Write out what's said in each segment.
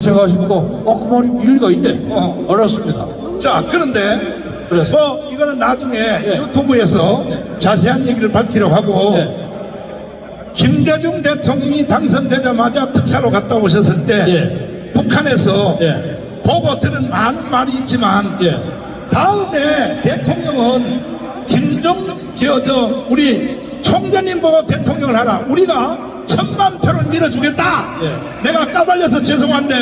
제가 그 말이 일리가 있네. 알았습니다. 자, 그런데 그래서 뭐 이거는 나중에 유튜브에서 자세한 얘기를 밝히려고 하고 김대중 대통령이 당선되자마자 특사로 갔다 오셨을 때 북한에서 보고 들은 많은 말이 있지만 다음에 대통령은 우리 총재님 보고 대통령을 하라. 우리가 1000만 표를 밀어주겠다. 내가 까발려서 죄송한데,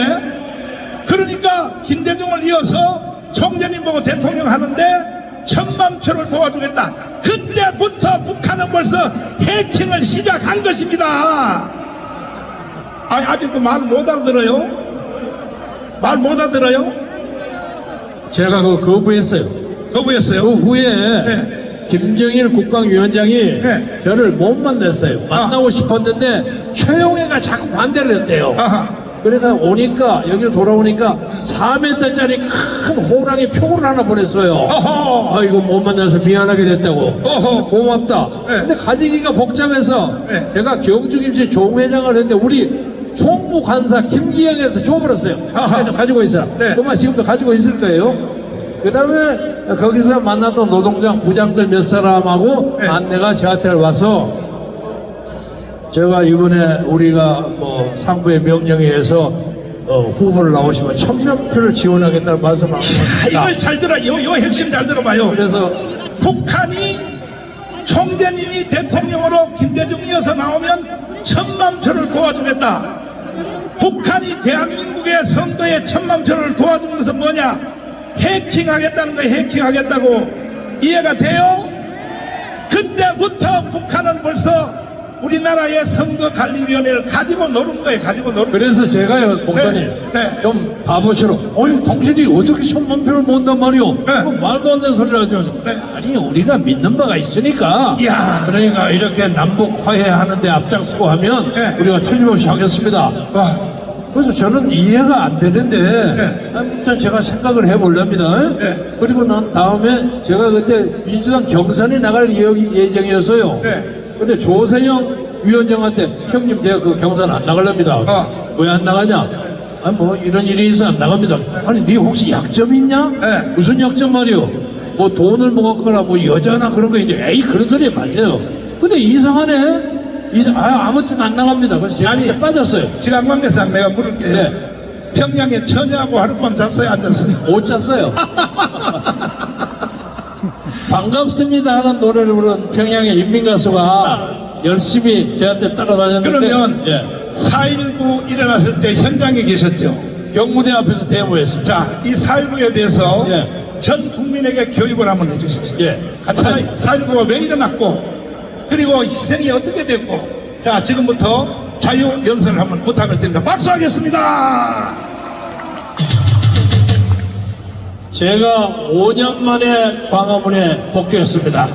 그러니까 김대중을 이어서 총재님 보고 대통령 하는데 1000만 표를 도와주겠다. 그때부터 북한은 벌써 해킹을 시작한 것입니다. 아직도 말 못 알아들어요? 말 못 알아들어요? 제가 거부했어요. 거부했어요? 그 후에 김정일 국방위원장이 저를 못 만났어요. 만나고 싶었는데 최용해가 자꾸 반대를 했대요. 그래서 오니까 여기로 돌아오니까 4m짜리 큰 호랑이 표를 하나 보냈어요. 이거 못 만나서 미안하게 됐다고. 고맙다. 근데 가지기가 복잡해서 제가 경주김씨 종회장을 했는데 우리 총무관사 김기영한테 줘버렸어요. 가지고 있어. 그만 지금도 가지고 있을 거예요. 그 다음에 거기서 만났던 노동장 부장들 몇 사람하고 안내가 저한테 와서, 제가 이번에 우리가 뭐 상부의 명령에 의해서 후보를 나오시면 1000명 표를 지원하겠다는 말씀을 하셨습니다. 이걸 잘 들어요. 이 핵심 잘 들어봐요. 그래서 북한이 총재님이 대통령으로 김대중이어서 나오면 1000만 표를 도와주겠다. 북한이 대한민국의 선거에 1000만 표를 도와주는 것은 뭐냐? 해킹하겠다는 거예요. 해킹하겠다고. 이해가 돼요? 그때부터 북한은 벌써 우리나라의 선거관리위원회를 가지고 노는 거예요. 가지고 노는 거예요. 그래서 제가요, 목사님, 좀 바보처럼, 당신이 어떻게 1000만 표를 모은단 말이오? 말도 안 되는 소리를 하죠. 아니, 우리가 믿는 바가 있으니까. 그러니까 이렇게 남북 화해하는데 앞장서고 하면 우리가 틀림없이 하겠습니다. 그래서 저는 이해가 안 되는데, 아무튼 제가 생각을 해보렵니다. 그리고 난 다음에 제가 그때 민주당 경선에 나갈 예정이었어요. 근데 조세영 위원장한테, 형님 내가 그 경선 안 나가렵니다. 왜 안 나가냐? 뭐 이런 일이 있어 안 나갑니다. 아니 네 혹시 약점 있냐? 무슨 약점 말이요? 뭐 돈을 먹었거나 뭐 여자나 그런 거 이제 에이 그런 소리 맞아요. 근데 이상하네. 아무튼 안 나갑니다. 그래서 제가 그때 빠졌어요. 지난번에서 내가 물을게요. 평양에 처녀하고 하룻밤 잤어요? 안 잤어요? 못 잤어요. 반갑습니다 하는 노래를 부른 평양의 인민가수가 열심히 저한테 따라다녔는데, 그러면 4.19 일어났을 때 현장에 계셨죠? 경무대 앞에서 데모했습니다. 자, 이 4.19에 대해서 전 국민에게 교육을 한번 해주십시오. 4.19가 왜 일어났고 그리고 희생이 어떻게 됐고, 자 지금부터 자유연설을 한번 부탁을 드립니다. 박수하겠습니다. 제가 5년 만에 광화문에 복귀했습니다.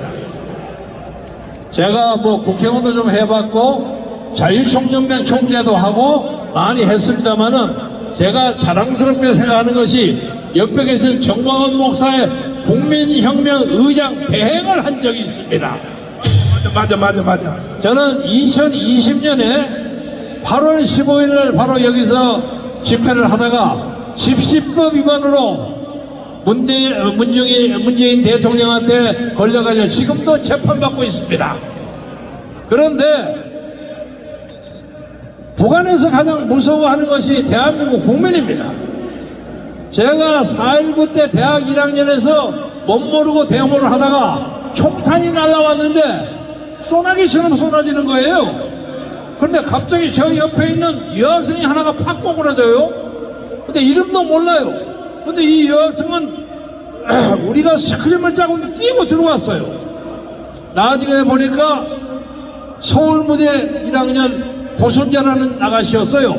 제가 뭐 국회의원도 좀 해봤고 자유총연맹 총재도 하고 많이 했습니다만은, 제가 자랑스럽게 생각하는 것이 옆에 계신 정광훈 목사의 국민혁명 의장 대행을 한 적이 있습니다. 맞아. 저는 2020년에 8월 15일 날 바로 여기서 집회를 하다가 집시법 위반으로 문재인 대통령한테 걸려가지고 지금도 재판받고 있습니다. 그런데 북한에서 가장 무서워하는 것이 대한민국 국민입니다. 제가 4.19 때 대학 1학년에서 못 모르고 데모를 하다가 총탄이 날라왔는데 소나기처럼 쏟아지는 거예요. 그런데 갑자기 저 옆에 있는 여학생이 하나가 팍 꼬그라져요. 근데 이름도 몰라요. 근데 이 여학생은 우리가 스크림을 짜고 뛰고 들어왔어요. 나중에 보니까 서울무대 1학년 고선자라는 아가씨였어요.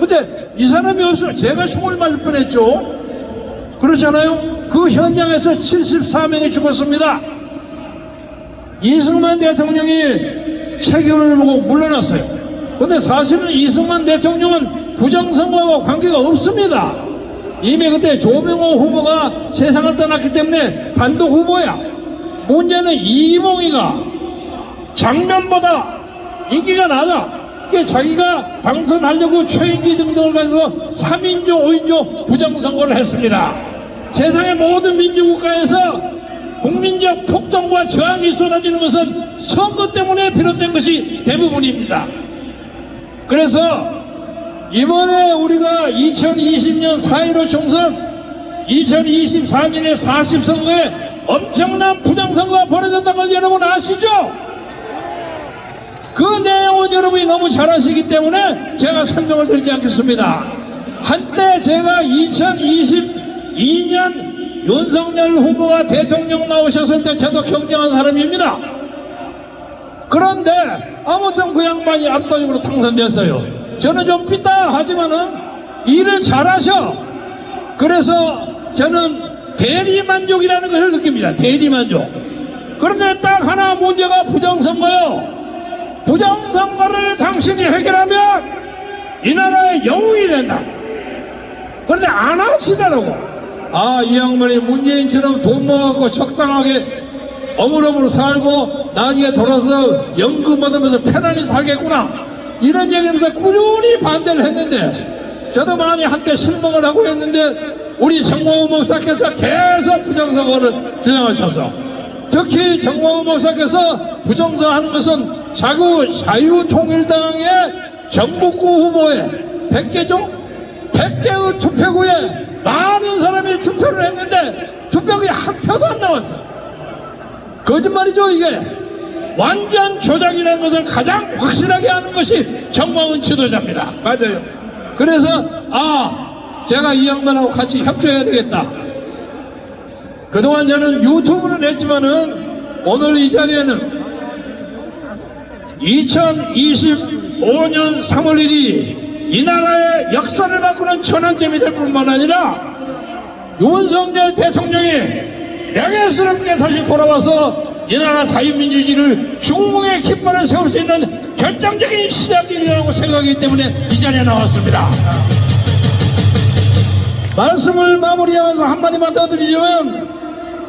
근데 이 사람이 없으면 제가 총을 맞을 뻔했죠. 그렇잖아요. 그 현장에서 74명이 죽었습니다. 이승만 대통령이 체결을 보고 물러났어요. 근데 사실은 이승만 대통령은 부정선거와 관계가 없습니다. 이미 그때 조명호 후보가 세상을 떠났기 때문에 단독 후보야. 문제는 이봉희가 장면보다 인기가 낮아. 이게 자기가 당선하려고 최인기 등등을 가지고 3인조 5인조 부정선거를 했습니다. 세상의 모든 민주국가에서 국민적 폭동과 저항이 쏟아지는 것은 선거 때문에 비롯된 것이 대부분입니다. 그래서 이번에 우리가 2020년 4.15 총선, 2024년의 40선거에 엄청난 부정선거가 벌어졌다는 걸 여러분 아시죠? 그 내용은 여러분이 너무 잘 아시기 때문에 제가 설명을 드리지 않겠습니다. 한때 제가 2022년 윤석열 후보가 대통령 나오셨을 때 저도 경쟁한 사람입니다. 그런데 아무튼 그 양반이 압도적으로 당선됐어요. 저는 좀 삐딱하지만은 일을 잘하셔. 그래서 저는 대리만족이라는 것을 느낍니다. 대리만족. 그런데 딱 하나 문제가 부정선거요. 부정선거를 당신이 해결하면 이 나라의 영웅이 된다. 그런데 안 하시더라고. 아, 이 양반이 문재인처럼 돈 모아갖고 적당하게 어물어물 살고 나중에 돌아서 연금 받으면서 편안히 살겠구나, 이런 얘기하면서 꾸준히 반대를 했는데, 저도 많이 한때 실망을 하고 했는데 우리 정몽훈 목사께서 계속 부정선거를 주장하셔서, 특히 정몽훈 목사께서 부정선거하는 것은 자유통일당의 전북구 후보에 100개죠? 100개의 투표구에 많은 사람이 투표를 했는데 투표구에 한 표도 안 나왔어. 거짓말이죠. 이게 완전 조작이라는 것을 가장 확실하게 하는 것이 정몽훈 지도자입니다. 맞아요. 그래서 제가 이 양반하고 같이 협조해야 되겠다. 그동안 저는 유튜브는 했지만은 오늘 이 자리에는 2025년 3월 1일이 이 나라의 역사를 바꾸는 전환점이 될 뿐만 아니라 윤석열 대통령이 명예스럽게 다시 돌아와서 이 나라 자유민주주의를 중흥의 깃발을 세울 수 있는 결정적인 시작이라고 생각하기 때문에 이 자리에 나왔습니다. 말씀을 마무리하면서 한마디만 더 드리자면,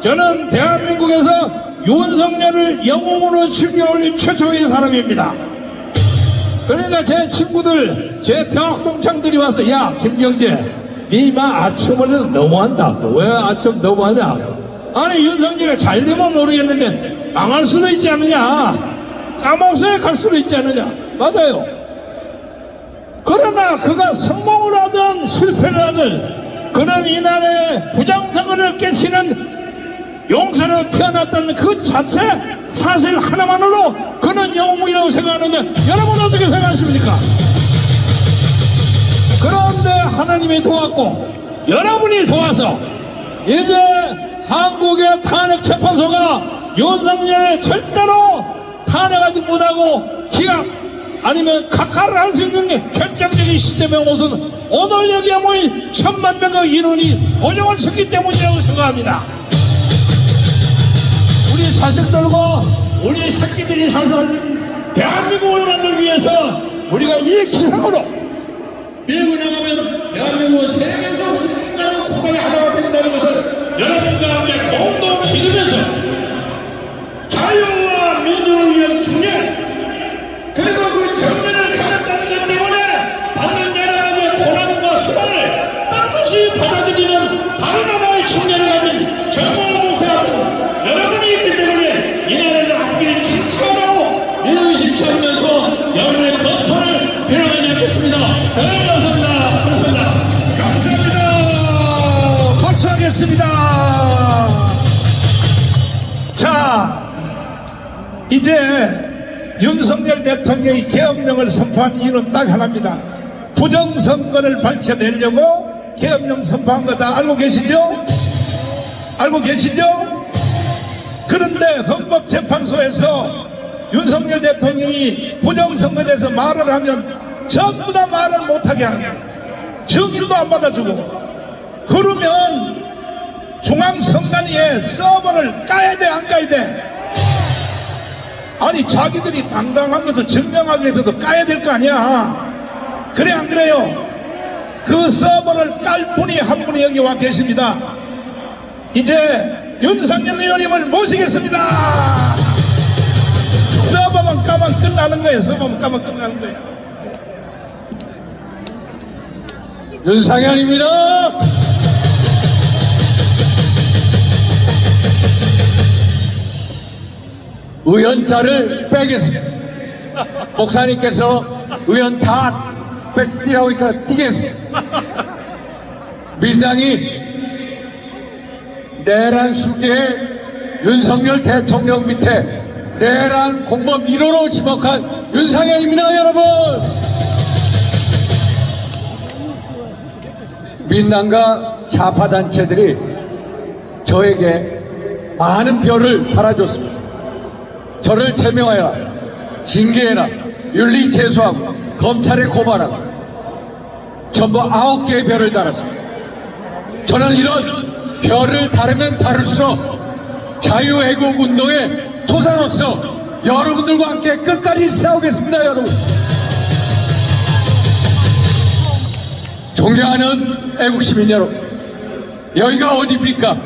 저는 대한민국에서 윤석열을 영웅으로 죽여올린 최초의 사람입니다. 그러니까 제 친구들, 제 평학동창들이 와서, 야 김경재, 니마 아첨을 너무한다. 왜 아첨 너무하냐? 아니 윤석열이 잘 되면 모르겠는데 망할 수도 있지 않느냐, 까먹어서 갈 수도 있지 않느냐. 맞아요. 그러나 그가 성공을 하든 실패를 하든 그는 이 나라의 부정선거를 깨치는 용사로 태어났다는 그 자체 사실 하나만으로 그는 영웅이라고 생각하는데, 여러분 어떻게 생각하십니까? 그런데 하나님이 도왔고 여러분이 도와서 이제 한국의 탄핵재판소가 윤석열을 절대로 탄핵하지 못하고 기각 아니면 각하를 할 수 있는 게 결정적인 시점에 것은 오늘 여기에 모인 1000만 명의 인원이 고정을 쳤기 때문이라고 생각합니다. 우리 자식들과 우리 새끼들이 살아있는 대한민국을 만들기 위해서 우리가 이 기상으로 밀고 나가면 대한민국은 세계에서 우리나라 국가의 하나가 된다는 것을 여러분과 함께 공동으로 믿으면서 자유와 민주를 위한 중년, 그리고 그 정면을 가졌다는 것 때문에 받는 여러 가지의 고난과 수고를 떳떳이 받아들이는 바른 나라의 중년을 가진 정몽훈 목사하고 여러분이 있기 때문에 이 나라를 앞길이 진짜로 믿음의식치 하면서 여러분의 건투를 빌어가지 않겠습니다. 감사합니다. 감사합니다. 박수하겠습니다. 자, 이제 윤석열 대통령이 계엄령을 선포한 이유는 딱 하나입니다. 부정선거를 밝혀내려고 계엄령 선포한 거 다 알고 계시죠? 알고 계시죠? 그런데 헌법재판소에서 윤석열 대통령이 부정선거에 대해서 말을 하면 전부 다 말을 못하게 합니다. 증인도 안 받아주고. 그러면 중앙선관위에 서버를 까야 돼, 안 까야 돼? 아니 자기들이 당당한 것을 증명하기 위해서도 까야 될 거 아니야. 그래 안 그래요? 그 서버를 깔 분이 한 분이 여기 와 계십니다. 이제 윤석열 의원님을 모시겠습니다. 서버만 까면 끝나는 거예요. 서버만 까면 끝나는 거예요. 윤상현입니다. 의원자를 빼겠습니다. 목사님께서 의원 다 빼시라고 하니까 뛰겠습니다. 민당이 내란 수기에 윤석열 대통령 밑에 내란 공범 1호로 지목한 윤상현입니다, 여러분. 민당과 좌파단체들이 저에게 많은 별을 달아줬습니다. 저를 제명하여라, 징계해라, 윤리 제소하고 검찰에 고발하고 전부 9개의 별을 달았습니다. 저는 이런 별을 다르면 다를수록 자유애국운동의 토사로서 여러분들과 함께 끝까지 싸우겠습니다, 여러분. 존경하는 애국시민 여러분, 여기가 어디입니까?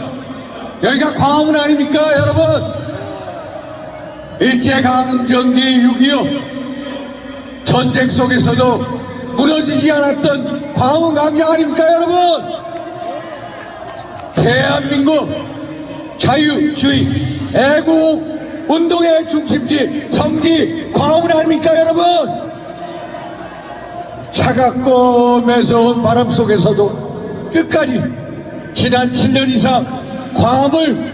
여기가 광화문 아닙니까, 여러분? 일제강점기 6.25 전쟁 속에서도 무너지지 않았던 광화문 광장 아닙니까, 여러분? 대한민국 자유주의 애국 운동의 중심지 성지 광화문 아닙니까, 여러분? 차갑고 매서운 바람 속에서도 끝까지 지난 7년 이상 광화문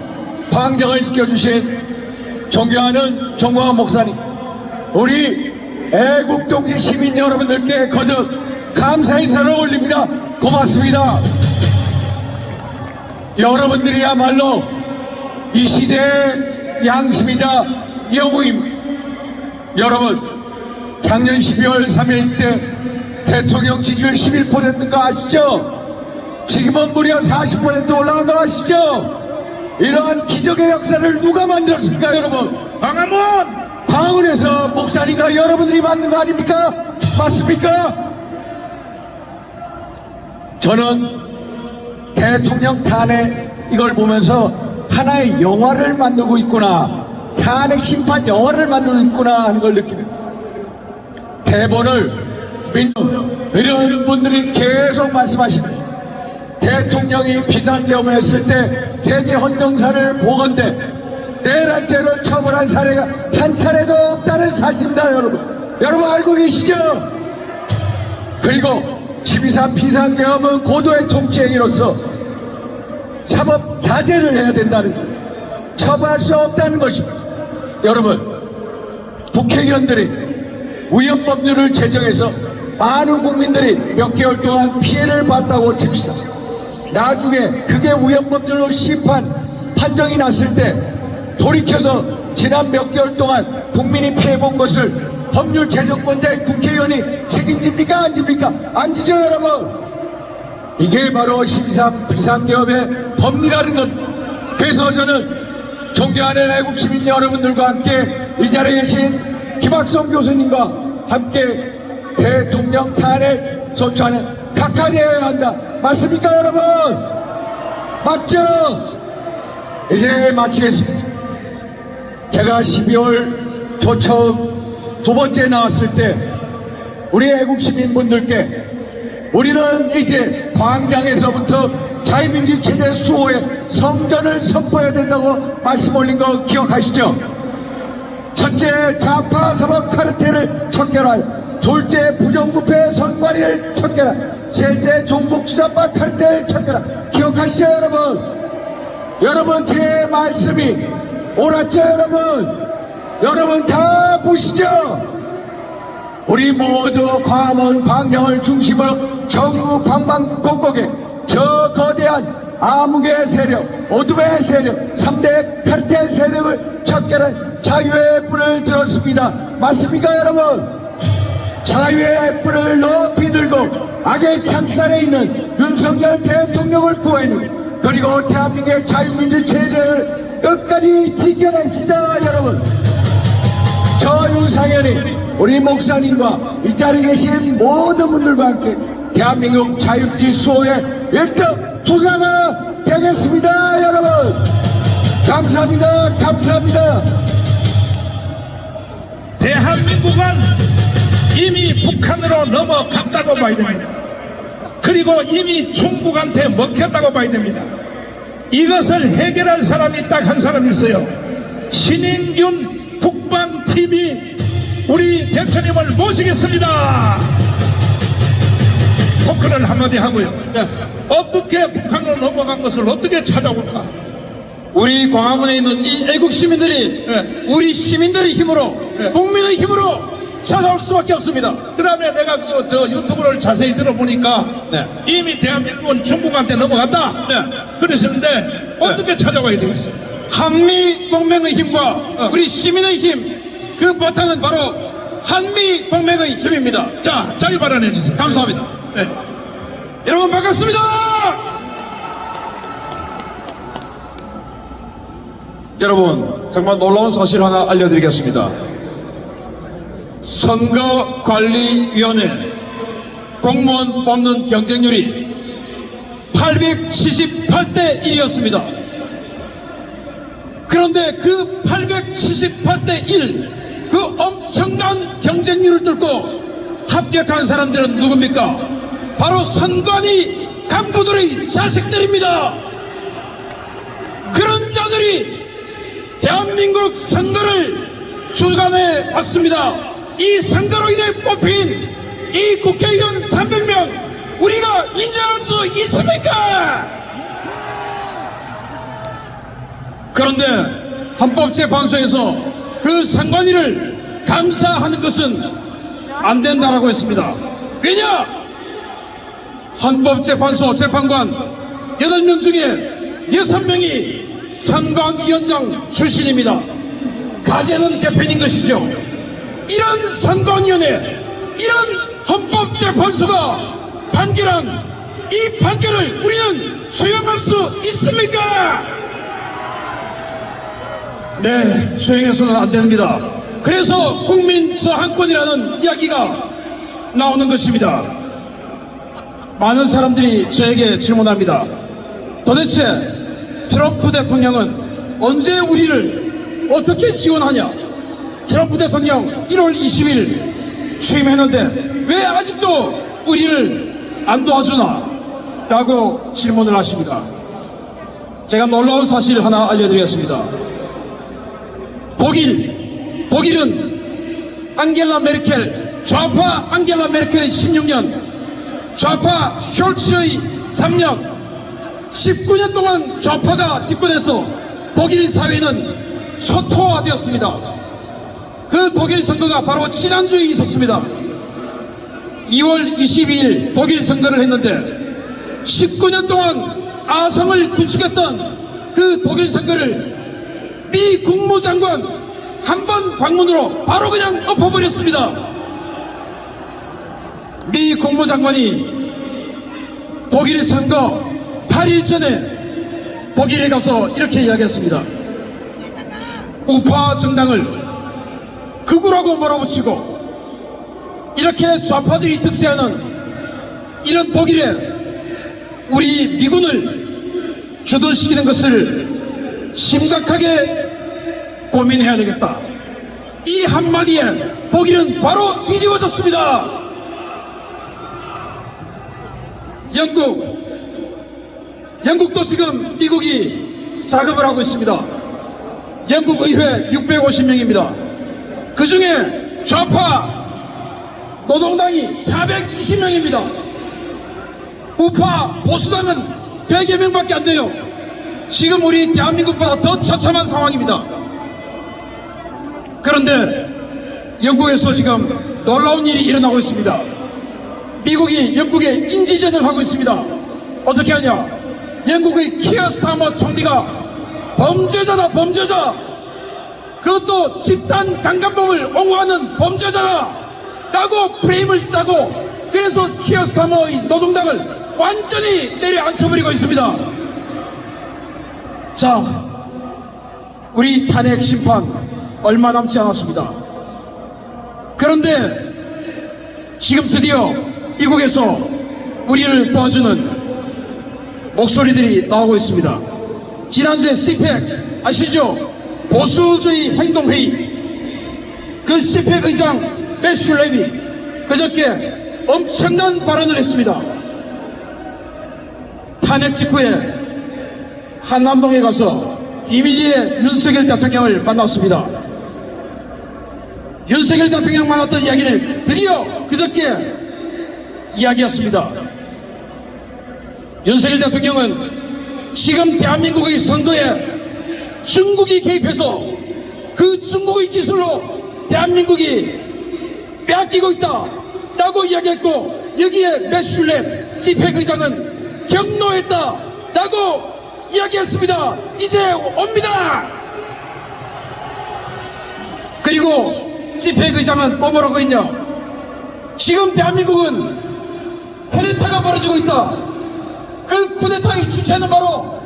광장을 지켜주신 존경하는 정광훈 목사님, 우리 애국동지 시민 여러분들께 거듭 감사 인사를 올립니다. 고맙습니다. 여러분들이야말로 이 시대의 양심이자 영웅입니다. 여러분, 작년 12월 3일 때 대통령 지지율 11%인 거 아시죠? 지금은 무려 40% 올라간 거 아시죠? 이러한 기적의 역사를 누가 만들었습니까, 여러분? 광화문에서 목사님과 여러분들이 만든 거 아닙니까? 맞습니까? 저는 대통령 탄핵 이걸 보면서 하나의 영화를 만들고 있구나, 탄핵 심판 영화를 만들고 있구나 하는 걸 느낍니다. 대본을 이런 분들이 계속 말씀하십니다. 대통령이 비상계엄을 했을 때 세계 헌정사를 보건대 내란죄로 처벌한 사례가 한 차례도 없다는 사실입니다, 여러분. 여러분 알고 계시죠? 그리고 12.3 비상계엄은 고도의 통치행위로서 사법 자제를 해야 된다는 것, 처벌할 수 없다는 것입니다. 여러분, 국회의원들이 위헌법률을 제정해서 많은 국민들이 몇 개월 동안 피해를 봤다고 칩시다. 나중에 그게 위헌법률로 심판 판정이 났을 때 돌이켜서 지난 몇 개월 동안 국민이 피해본 것을 법률 제정권자의 국회의원이 책임집니까, 안 집니까? 안 지죠, 여러분? 이게 바로 12.3 비상계엄의 법리라는 것. 그래서 저는 존경하는 애국시민 여러분들과 함께 이 자리에 계신 김학성 교수님과 함께 대통령 탄핵 소추안에 각하되어야 한다. 맞습니까, 여러분? 맞죠? 이제 마치겠습니다. 제가 12월 초 처음 두 번째 나왔을 때 우리 애국시민분들께 우리는 이제 광장에서부터 자유민주 체제 수호의 성전을 선포해야 된다고 말씀 올린 거 기억하시죠? 첫째, 좌파 사법 카르텔을 척결하여, 둘째, 부정부패 선관위를 척결하여, 셋째, 종북주자파 카르텔을 척결하여. 기억하시죠, 여러분? 여러분, 제 말씀이 옳았죠, 여러분? 여러분 다 보시죠? 우리 모두 광화문 광장을 중심으로 전국 방방곡곡에 저 거대한 암흑의 세력, 어둠의 세력, 3대 카르텔 세력을 척결한 자유의 불을 들었습니다. 맞습니까, 여러분? 자유의 불을 높이 들고 악의 창살에 있는 윤석열 대통령을 구해내고, 그리고 대한민국의 자유민주 체제를 끝까지 지켜냅시다, 여러분. 저 윤상현이 우리 목사님과 이 자리에 계신 모든 분들과 함께 대한민국 자유민주 수호의 1등 투사가 되겠습니다, 여러분. 감사합니다. 감사합니다. 대한민국은 이미 북한으로 넘어갔다고 봐야 됩니다. 그리고 이미 중국한테 먹혔다고 봐야 됩니다. 이것을 해결할 사람이 딱 한 사람이 있어요. 신인균 국방TV 우리 대표님을 모시겠습니다. 토크를 한마디 하고요. 어떻게 북한으로 넘어간 것을 어떻게 찾아올까? 우리 광화문에 있는 이 애국 시민들이 우리 시민들의 힘으로 국민의 힘으로 찾아올 수밖에 없습니다. 그 다음에 내가 저 유튜브를 자세히 들어보니까 이미 대한민국은 중국한테 넘어갔다. 그러시는데 어떻게 찾아와야 되겠어요? 한미 동맹의 힘과 우리 시민의 힘, 그 바탕은 바로 한미 동맹의 힘입니다. 자, 자유 발언해 주세요. 감사합니다. 네. 여러분 반갑습니다. 여러분 정말 놀라운 사실 하나 알려드리겠습니다. 선거관리위원회 공무원 뽑는 경쟁률이 878대 1이었습니다. 그런데 그 878대 1, 그 엄청난 경쟁률을 뚫고 합격한 사람들은 누굽니까? 바로 선관위 간부들의 자식들입니다. 그런 자들이 대한민국 선거를 주관해 왔습니다. 이 선거로 인해 뽑힌 이 국회의원 300명 우리가 인정할 수 있습니까? 그런데 헌법재판소에서 그 선관위를 감사하는 것은 안 된다라고 했습니다. 왜냐? 헌법재판소 재판관 8명 중에 6명이 선관위원장 출신입니다. 가재는 대표인 것이죠. 이런 선관위원회, 이런 헌법재판소가 판결한 이 판결을 우리는 수용할 수 있습니까? 네, 수용해서는 안 됩니다. 그래서 국민 저항권이라는 이야기가 나오는 것입니다. 많은 사람들이 저에게 질문합니다. 도대체 트럼프 대통령은 언제 우리를 어떻게 지원하냐? 트럼프 대통령 1월 20일 취임했는데 왜 아직도 우리를 안 도와주나? 라고 질문을 하십니다. 제가 놀라운 사실 하나 알려드리겠습니다. 독일은 앙겔라 메르켈, 좌파 앙겔라 메르켈의 16년, 좌파 숄츠의 3년, 19년 동안 좌파가 집권해서 독일 사회는 초토화되었습니다. 그 독일 선거가 바로 지난주에 있었습니다. 2월 22일 독일 선거를 했는데 19년 동안 아성을 구축했던 그 독일 선거를 미 국무장관 한 번 방문으로 바로 그냥 엎어버렸습니다. 미 국무장관이 독일 선거 8일 전에 독일에 가서 이렇게 이야기했습니다. 우파 정당을 극우라고 몰아붙이고 이렇게 좌파들이 득세하는 이런 독일에 우리 미군을 주둔시키는 것을 심각하게 고민해야 되겠다. 이 한마디에 독일은 바로 뒤집어졌습니다. 영국도 지금 미국이 자금을 하고 있습니다. 영국 의회 650명입니다. 그 중에 좌파 노동당이 420명입니다. 우파 보수당은 100여 명밖에 안 돼요. 지금 우리 대한민국보다 더 처참한 상황입니다. 그런데 영국에서 지금 놀라운 일이 일어나고 있습니다. 미국이 영국에 인지전을 하고 있습니다. 어떻게 하냐? 영국의 키어 스타머 총리가 범죄자다, 범죄자. 그것도 집단 강간범을 옹호하는 범죄자다 라고 프레임을 짜고, 그래서 키어 스타머의 노동당을 완전히 내려앉혀버리고 있습니다. 자, 우리 탄핵 심판 얼마 남지 않았습니다. 그런데 지금 드디어 미국에서 우리를 도와주는 목소리들이 나오고 있습니다. 지난주에 CPEC 아시죠? 보수주의 행동회의, 그 CPEC 의장 매슈 레비 그저께 엄청난 발언을 했습니다. 탄핵 직후에 한남동에 가서 이미지의 윤석열 대통령을 만났습니다. 윤석열 대통령 만났던 이야기를 드디어 그저께 이야기했습니다. 윤석열 대통령은 지금 대한민국의 선거에 중국이 개입해서 그 중국의 기술로 대한민국이 빼앗기고 있다라고 이야기했고, 여기에 매슐랩 시펙 의장은 경로했다라고 이야기했습니다. 이제 옵니다. 그리고 시펙 의장은 또 뭐라고 했냐? 지금 대한민국은 쿠데타가 벌어지고 있다. 그 쿠데타의 주체는 바로